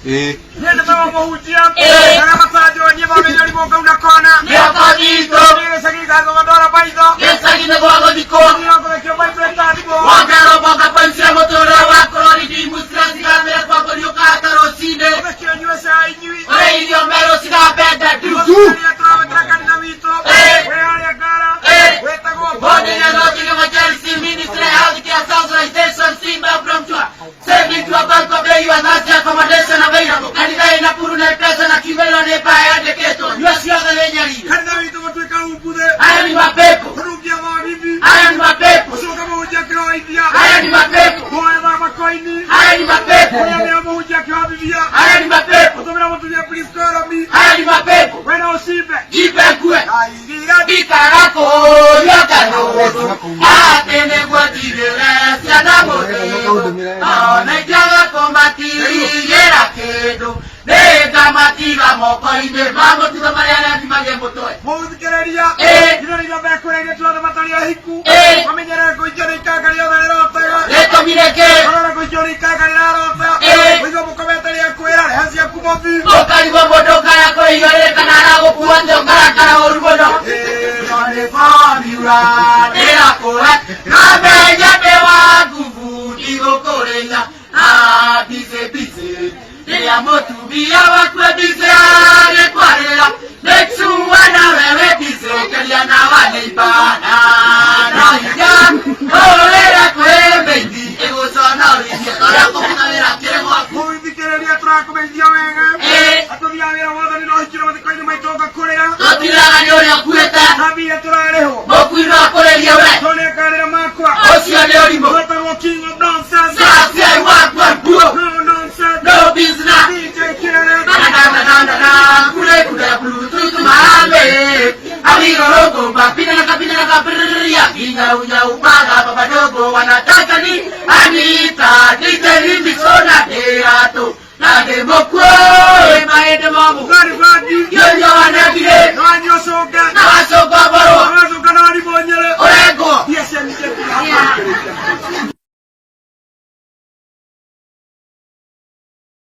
Niente mamma uccia. Era passaggio ogni volta che rimonca una cona. Mi ha capito. Viene seguita come Dora Paito. Che sai che vuoi di cosa? Non come che vai prendati. Guarda roba che pensiamo tu roba colori di mustrati camera poco di ocata rossine. Come che io sai ni. Ehi io me lo si da bella tu. Ya trova tra candidamento. Reale gara. Questa go. Oggi ne notti che magari si ministra e che ha salto la stessa simba pronto. Se mi tua banco bei a natia come adesso na veira ko kanidai na puru na pesa na kivelo ne pa ade keto. Io si ada legnari. Candidamento con tu ka un pude. Ai mi va pepo. Non chiama vivi. Ai mi va pepo. So che mo già croi via. Ai mi va pepo. Come va ma coini. Ai mi va pepo. Come abbiamo già croi via. Ai mi va pepo. Dobbiamo tu via per scuola mi. Ai mi va pepo. Bueno sipe. Ibe kue. Ai dira Di carako yo cano. Atene guadire sia da moreno. Ah ne già combattere era credo. Nega mativa mo poi de vamos tu Mariana di Maria Botoi. Mo quereria. Io non va con le tue battaglie hiccu. Ma mi era con giorni cagario della rotta. Le tomine che Allora con giorni cagario della rotta. Poi dopo commettere a quella hasi a kumovi. o caribo bodo cara ko io le canara o puando cara orgono. Non ne fa miura. Era cola. Na bella te va gugu di corella. Ah bise bise. Te amo tu via va qua bise a quarela. Nexuana bebe bise che gli andava nei pana. No era quel bendi e go sono ora come era che mo. Mo di quereria tra come Dio venga. A tu via vera volta di noi chilometri coi mai tocca correre. Tutti la ragione a cureta. Sabia torare ho. Mo qui no corre io ora. Non è carriera ma qua. Ossia le orimo. What a king of nonsense. Grazie wa buo. No nonsense. No business. DJ Killer. Kule tu male. Amigo loco, papina la capilla. Kinga uya upaga, papa dogo wanataka ni Anita, DJ Limbi Sona.